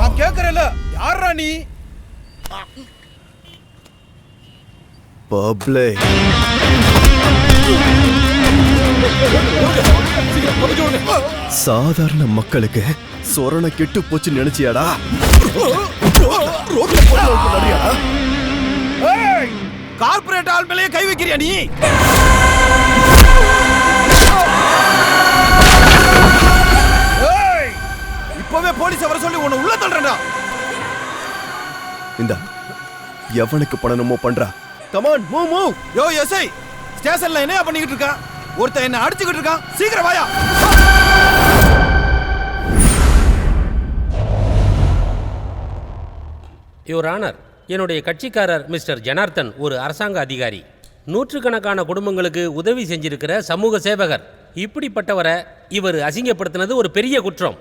நான் கேக்குறேன்ல, யாரா நீ? பப்ளிக் சாதாரண மக்களுக்கு சொரண கெட்டு போச்சு நினைச்சியாடா? கார்ப்பரேட் ஆள் மேலேயே கை வைக்கிறியா நீ? இப்பவே போலீஸ் வர சொல்லி உன்னை உள்ள தள்ளுறேன்டா. இந்த எவனுக்கு பண்ணணுமோ பண்றா. Come on move. Yo SI, ஸ்டேஷன்ல என்னையா பண்ணிக்கிட்டு இருக்கான்? ஒருத்தன் என்ன அடிச்சுக்கிட்டு இருக்கான். சீக்கிரம் வாயா. யுவர் ஆனர், என்னுடைய கட்சிக்காரர் மிஸ்டர் ஜனார்த்தன் ஒரு அரசாங்க அதிகாரி, நூற்றுக்கணக்கான குடும்பங்களுக்கு உதவி செஞ்சிருக்கிற சமூக சேவகர். இப்படிப்பட்டவரை இவர் அசிங்கப்படுத்தினது ஒரு பெரிய குற்றம்.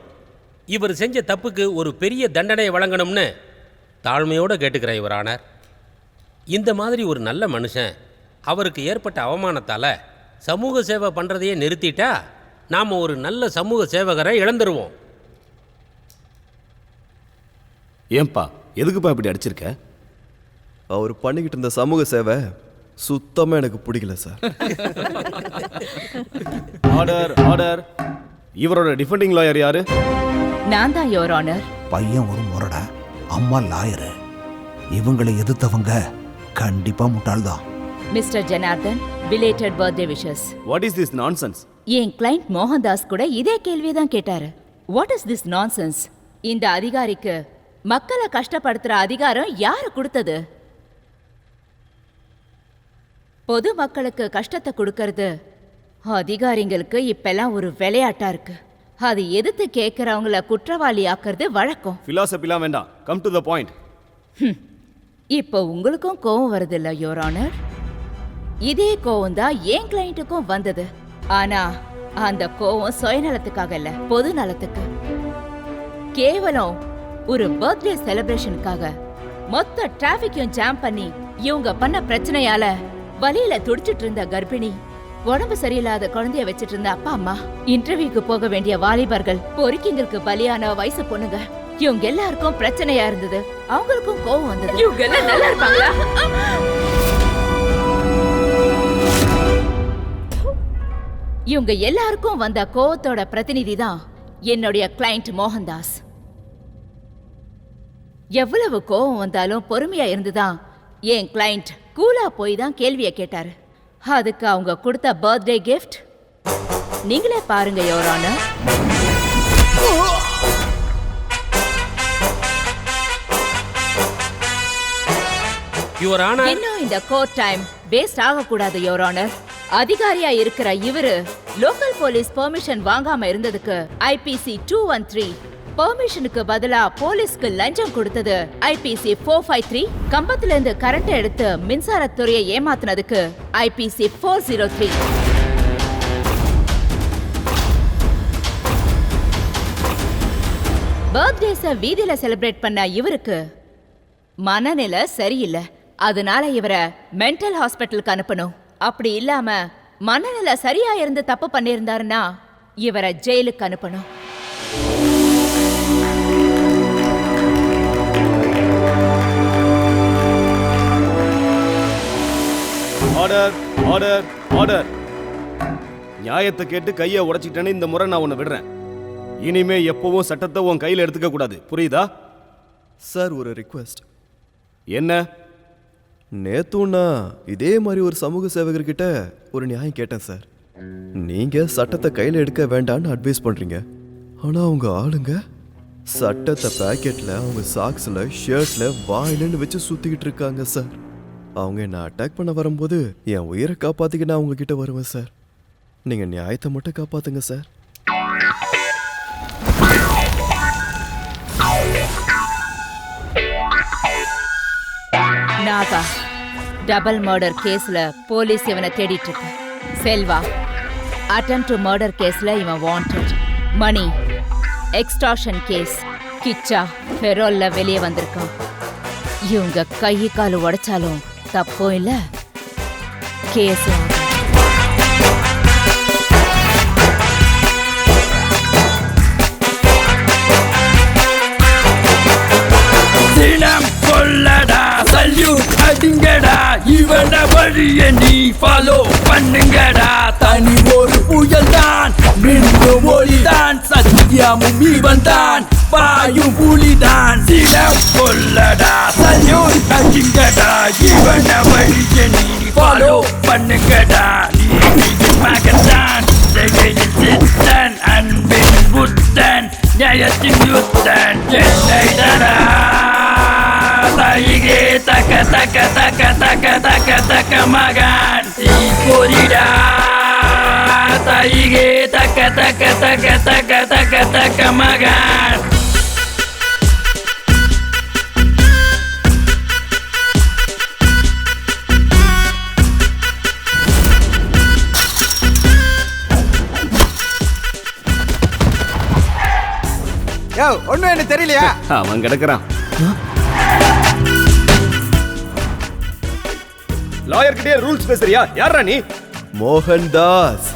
இவர் செஞ்ச தப்புக்கு ஒரு பெரிய தண்டனையை வழங்கணும்னு தாழ்மையோடு கேட்டுக்கிறேன் யுவர் ஆனர். இந்த மாதிரி ஒரு நல்ல மனுஷன் அவருக்கு ஏற்பட்ட அவமானத்தால் சமூக சேவை பண்ணுறதையே நிறுத்திட்டா நாம் ஒரு நல்ல சமூக சேவகரை இழந்துருவோம். ஏன்பா, எதுக்குப்பா இப்படி அடிச்சிருக்க? அவர் பண்ணிக்கிட்டு இருந்த சமூக சேவை சுத்தமா எனக்கு பிடிக்கல சார். Order order. இவரோட டிஃபெண்டிங் லாயர் யாரு? நான் தான் யுவர் ஆனர். பையன் ஒரு முரடா, அம்மா லாயரு. இவங்களை எதிர்த்தவங்க கண்டிப்பா முட்டாள்தான். Mister Janardhan, belated birthday wishes. What is this nonsense? என் கிளைண்ட் மோகன்தாஸ் கூட இதே கேள்வியை தான் கேட்டாரு. What is this nonsense? இந்த அதிகாரிக்கு மக்களை கஷ்டப்படுத்துற அதிகாரம் யாரு கொடுத்தது? பொது மக்களுக்கு கஷ்டத்தை கொடுக்கறது அதிகாரிங்களுக்கு இப்பெல்லாம் ஒரு விளையாட்டா இருக்கு. அது எதிர்த்து கேட்கறவங்கள குற்றவாளி ஆக்குறது வழக்கம். பிலாசபிலாம் வேண்டாம், கம் டு த பாயிண்ட். இப்போ உங்களுக்கும் கோவம் வருது இல்ல யுவர் ஆனர்? இதே கோவம் தான் என் கிளைண்ட்டுக்கும் வந்தது. ஆனா அந்த கோவம் சுயநலத்துக்காக இல்ல, பொது நலத்துக்கு. கேவலம் ஒரு பர்த்டே செலிப்ரேஷனுக்காக மொத்த டிராபிக்கையும் ஜாம் பண்ணி இவங்க பண்ண பிரச்சனையால வலியில துடிச்சிட்டு இருந்த கர்ப்பிணி, உடம்பு சரியில்லாத குழந்தைய வச்சிட்டு இருந்த அப்பா அம்மா, இன்டர்வியூக்கு போக வேண்டிய வாலிபர்கள், பொறுக்கிங்களுக்கு பலியான வயசு பொண்ணுங்க, இவங்க எல்லாருக்கும் பிரச்சனையா இருந்தது. அவங்களுக்கும் கோவம் வந்தது. இவங்க எல்லாம் நல்லா இருப்பாங்களா? இவங்க எல்லாருக்கும் வந்த கோவத்தோட பிரதிநிதி தான் என்னுடைய கிளைண்ட் மோகன்தாஸ். எவ்வளவு கோவம் வந்தாலும் பொறுமையா இருந்துதான் என் கிளைண்ட் கூலா போய் தான் கேள்வியை கேட்டாரு. அதுக்கு அவங்க கொடுத்த பர்த்டே கிஃப்ட் நீங்களே பாருங்க யுவர் ஆனர். யுவர் ஆனர், இன்னும் இந்த கோர்ட் டைம் வேஸ்ட் ஆகக்கூடாது யுவர் ஆனர். அதிகாரியா இருக்கிற இவரு லோக்கல் போலீஸ் பெர்மிஷன் வாங்காம இருந்ததுக்கு ஐபிசி 213, பெர்மிஷனுக்கு பதிலா போலீஸ்க்கு லஞ்சம் கொடுத்தது ஐபிசி 453, கம்பத்துல இருந்து கரண்ட் எடுத்து மின்சாரத்துறையை ஏமாத்தினதுக்கு ஐபிசி 403. பர்த்டேஸ வீதியில செலிப்ரேட் பண்ண இவருக்கு மனநிலை சரியில்லை. அதனால இவரை மென்டல் ஹாஸ்பிட்டலுக்கு அனுப்பணும். அப்படி இல்லாம மனநிலை சரியா இருந்து தப்பு பண்ணியிருந்தாருன்னா இவரை ஜெயிலுக்கு அனுப்பணும். Order order. நியாயத்தை கேட்டு கையை உடைச்சிட்டேன்னு இந்த முறை நான் உன்னை விடுறேன். இனிமே எப்பவும் சட்டத்தை உன் கையில் எடுத்துக்க கூடாது, புரியுதா? சார் ஒரு ரிக்வெஸ்ட். என்ன? நேத்தும் நான் இதே மாதிரி ஒரு சமூக சேவகர்கிட்ட ஒரு நியாயம் கேட்டேன் சார். நீங்க சட்டத்தை கையில் எடுக்க வேண்டாம்னு அட்வைஸ் பண்றீங்க. ஆனா அவங்க ஆளுங்க சட்டத்தை பேக்கெட்ல, அவங்க சாக்ஸ்ல, ஷர்ட்ல, வாயிலன்னு வச்சு சுத்திக்கிட்டு இருக்காங்க சார். அவங்க என்ன அட்டாக் பண்ண வரும்போது என் உயிரை காப்பாத்திக்க நான் உங்ககிட்ட வருவேன் சார். நீங்க நியாயத்தை மட்டும் காப்பாத்துங்க சார். நாகா, டபுள் மர்டர் கேஸ்ல போலீஸ் இவனை தேடிட்டு இருக்கு. செல்வா, அட்டெம்ப்ட் டு மர்டர் கேஸ்ல இவன் வாண்டட். மணி, எக்ஸ்டார்ஷன் கேஸ், கிச்சா பெரோல்ல வெளியே வந்திருக்கான். இவங்க கை கால் உடைச்சாலும் தப்பும் இல்ல, கேஸ் தினம் கொல்லடா, சல்யூட் அடிங்கடா, இவன வழிய நீ ஃபாலோ பண்ணுங்கடா. தனி ஒரு புயல் தான், மின்னும் ஒளிதான், சத்தியமும் இவன் தான், பாயும் புலிதான். தினம் கொல்லடா, சல்யூட் அடிங்கடா, இவன வழிய நீ ஃபாலோ பண்ணுங்கடா. நீதியின் மகன்தான், செய்கையில் சித்தன், அன்பின் புத்தன், நியாயத்தின் யுத்தன், என்னைடா. தாயிகே தக்க தக்க தக்க தக்க தக்க தக்க மகன் தீப்பொறிடா. தாயிகே தக்க தக்க தக்க தக்க தக்க தக்க மகன். ஒண்ணும் எனக்கு தெரியலையா? அவன் கிடக்குறான். லாயர் கிட்டே ரூல்ஸ் பேசுறியா? யாரா நீ? Mohandas,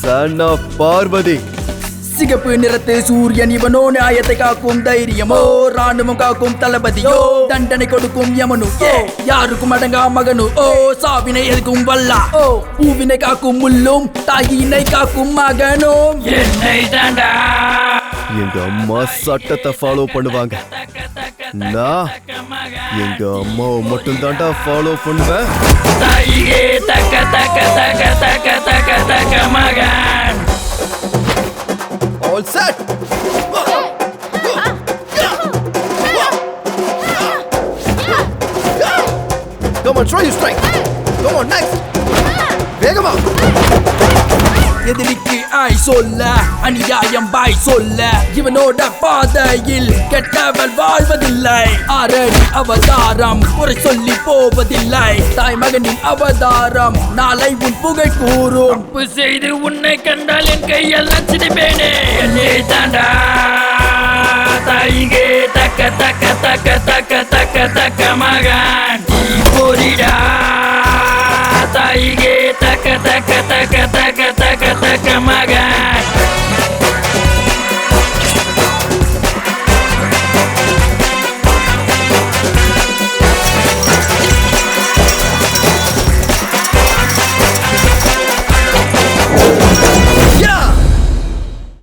son of Parvathi. சிகப்பு நிறத்து சூரியன் இவனோ, நியாயத்தை காக்கும் தைரியமோ, ராணுவம் காக்கும் தளபதியோ, தண்டனை கொடுக்கும் யமனு, யாருக்கும் அடங்கா மகனு, ஓ சாவினை எதுக்கும் வல்லா, ஓ பூவினை காக்கும் முள்ளும், தாயினை காக்கும் மகனும் என்னை தாண்டா. எங்க அம்மா சட்டத்தை ஃபாலோ பண்ணுவாங்க. நான் எங்க அம்மாவை மட்டும் தாண்டா ஃபாலோ பண்ணுவேன். தாயிகே தக்க தக்க தக்க தக்க தக்க தக்க மகன். All set. Come on, try your strength. Come on, next. வேகமா. எதிரிக்கு ஆய் சொல்ல, அநியாயம் பாய் சொல்ல, இவனோட பாதையில் கெட்டவள் வாழ்வதில்லை. ஆரடி அவதாரம் குறை சொல்லி போவதில்லை. தாய் மகனின் அவதாரம் நாளை உன் புகை கூறும். தப்பு செய்து உன்னை கண்டால் என் கையெல்லாம் சிரிப்பேனே. என்னே தாண்டா தாயிகே தக்க தக்க தக்க தக்க தக்க தக்க மகன்.